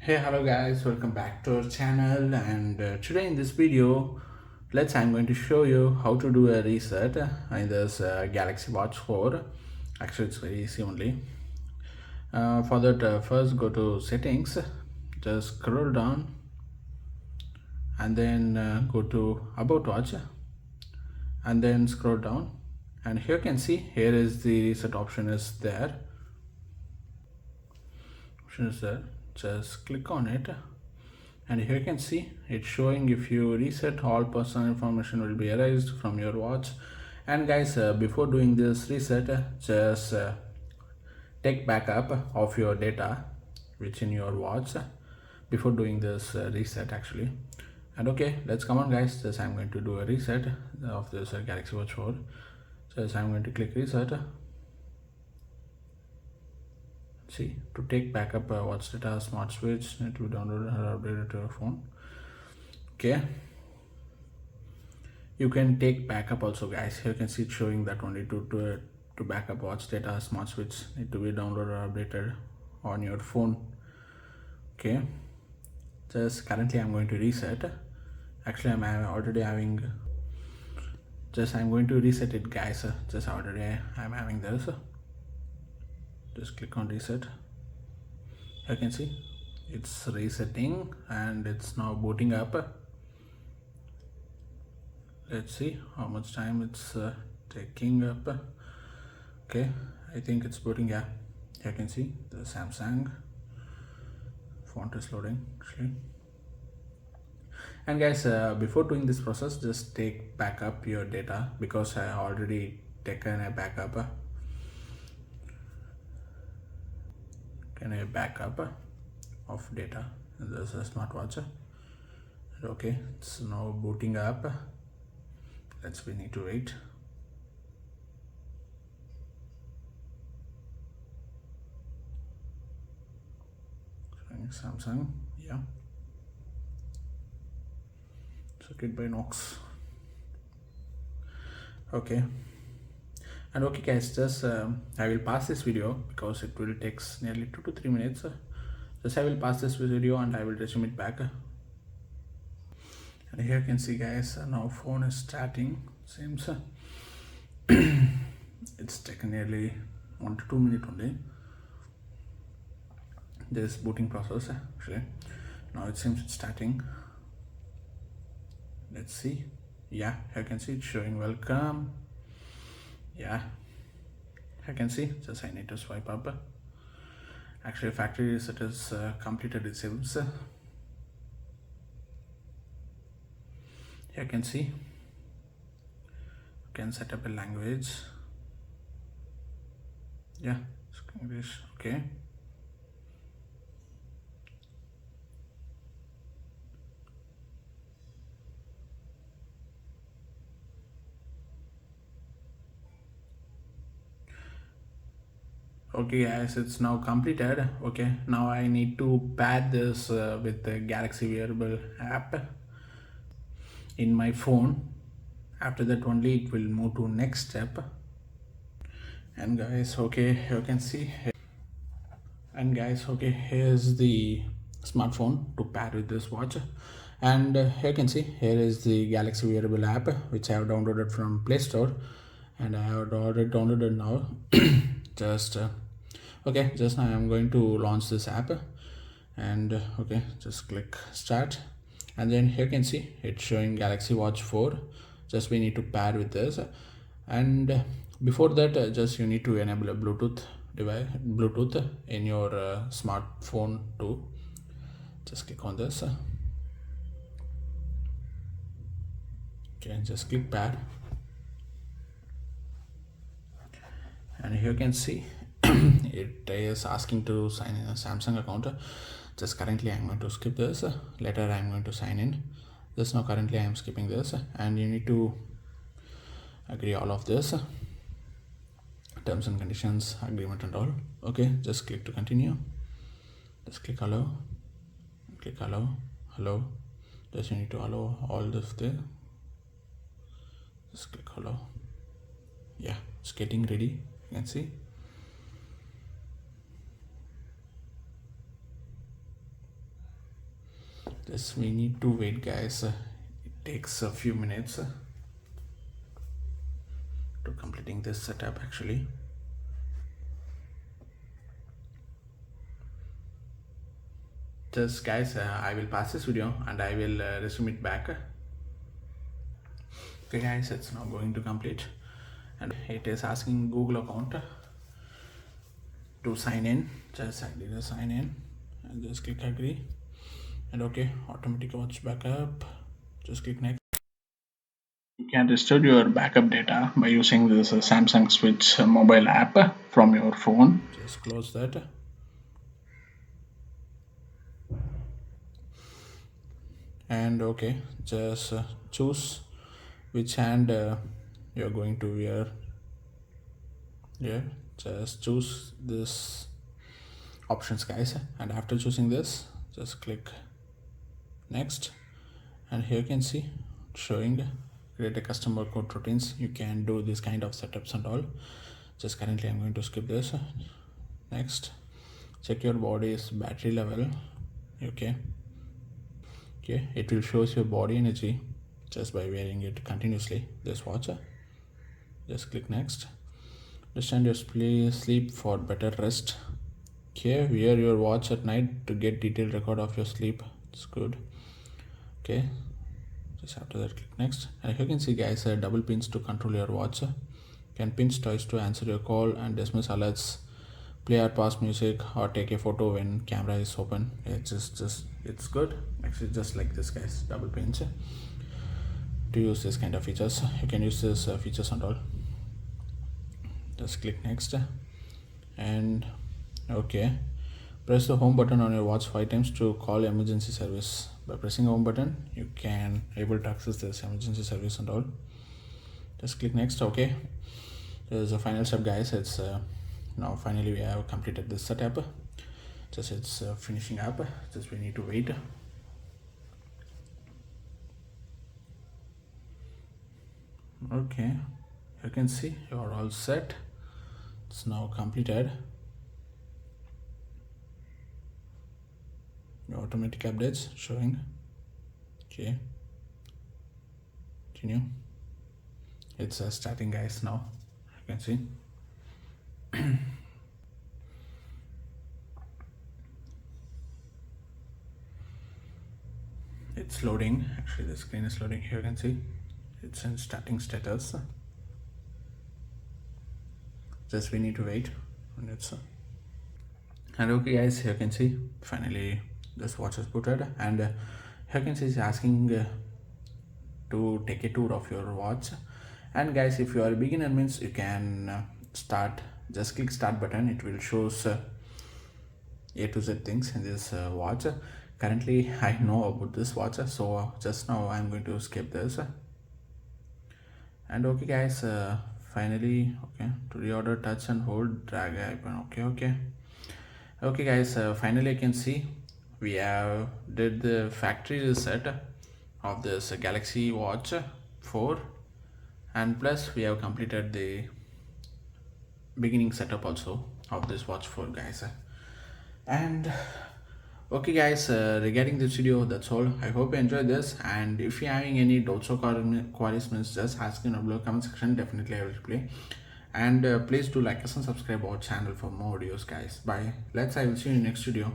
Hey, hello guys, welcome back to our channel. And today in this video, I'm going to show you how to do a reset in this Galaxy Watch 4. Actually, it's very easy only. For that, first go to settings, just scroll down, and then go to About Watch, and then scroll down. And here you can see here is the reset option is there. Just click on it, and here you can see it's showing if you reset, all personal information will be erased from your watch. And guys, before doing this reset, just take backup of your data which in your watch before doing this reset actually. And okay, let's come on guys, just I'm going to do a reset of this Galaxy Watch 4. Just I'm going to click reset. See, to take backup watch data, smart switch need to be downloaded or updated to your phone. Okay, you can take backup also guys. Here you can see it showing that only to backup watch data, smart switch need to be downloaded or updated on your phone. Okay, just currently I'm going to reset. Actually I'm already having, just I'm going to reset it guys. Just already I'm having this. Just click on reset. You can see it's resetting and it's now booting up. Let's see how much time it's taking up. Okay, I think it's booting. Yeah, you can see the Samsung font is loading actually. And guys, before doing this process, just take backup your data because I already taken a backup. Of data in this smartwatch. Okay, it's now booting up. We need to wait. Samsung, yeah. Circuit by Knox. Okay. And okay guys, just I will pass this video because it will take nearly 2 to 3 minutes. Just I will pass this video and I will resume it back. And here you can see guys, now phone is starting. Seems it's taken nearly 1 to 2 minutes only. This booting process actually. Now it seems it's starting. Let's see. Yeah, you can see it's showing welcome. Yeah, I can see. Just I need to swipe up. Actually, factory reset is completed. It seems. You can see. You can set up a language. Yeah, English. Okay. Okay guys, it's now completed. Okay, now I need to pair this with the Galaxy Wearable app in my phone. After that only it will move to next step. And guys, okay, you can see. And guys, okay, here's the smartphone to pair with this watch. And here you can see here is the Galaxy Wearable app which I have downloaded from Play Store, and I have already downloaded now. Just okay, just now I'm going to launch this app. And okay, just click start, and then here you can see it's showing Galaxy Watch 4. Just we need to pair with this. And before that, just you need to enable a Bluetooth in your smartphone too. Just click on this. Okay, just click pair, and here you can see it is asking to sign in a Samsung account. Just currently I'm going to skip this. Later I'm going to sign in. Just now currently I'm skipping this, and you need to agree all of this, terms and conditions, agreement and all. Okay, just click to continue. Just click allow. Click allow. Just you need to allow all this there. Just click allow. Yeah, it's getting ready. You can see. Just we need to wait, guys. It takes a few minutes to completing this setup actually. Just guys, I will pass this video and I will resume it back. Okay guys, it's now going to complete and it is asking Google account to sign in. Just I did a sign in and just click agree and okay, automatic watch backup. Just click next. You can restore your backup data by using this Samsung Switch mobile app from your phone. Just close that. And okay, just choose which hand you're going to wear here. Just choose this options, guys, and after choosing this, just click next, and here you can see showing create a custom workout routines. You can do this kind of setups and all. Just currently I'm going to skip this. Next, check your body's battery level. Okay, it will shows your body energy just by wearing it continuously. Just watch. Just click next. Understand your sleep for better rest. Okay, wear your watch at night to get detailed record of your sleep. It's good. Okay, just after that click next, and here you can see, guys, double pins to control your watch. You can pinch twice to answer your call and dismiss alerts, play or pause music, or take a photo when camera is open. It's just it's good actually, just like this, guys. Double pinch to use this kind of features. You can use this features and all. Just click next, and okay, press the home button on your watch 5 times to call emergency service. By pressing home button, you can able to access this emergency service and all. Just click next. Okay, there's a final step, guys. It's now finally we have completed this setup. Just it's finishing up. Just we need to wait. Okay, you can see you're all set. It's now completed. Your automatic updates showing. Okay, continue. It's starting, guys. Now you can see. It's loading. Actually, the screen is loading. Here you can see it's in starting status. Just we need to wait, and it's and okay, guys, here you can see finally this watch is booted, and here you can see it's asking to take a tour of your watch. And guys, if you are a beginner, means you can start. Just click start button. It will shows A to Z things in this watch. Currently I know about this watch, so just now I'm going to skip this. And okay, guys, finally, okay, to reorder, touch and hold, drag icon. Okay guys, finally I can see we have did the factory reset of this Galaxy Watch 4, and plus we have completed the beginning setup also of this watch 4, guys. And okay, guys, regarding this video, that's all. I hope you enjoyed this, and if you're having any doubts or queries, means just ask in the below comment section. Definitely I will reply. And please do like us and subscribe our channel for more videos, guys. Bye. I will see you in next video.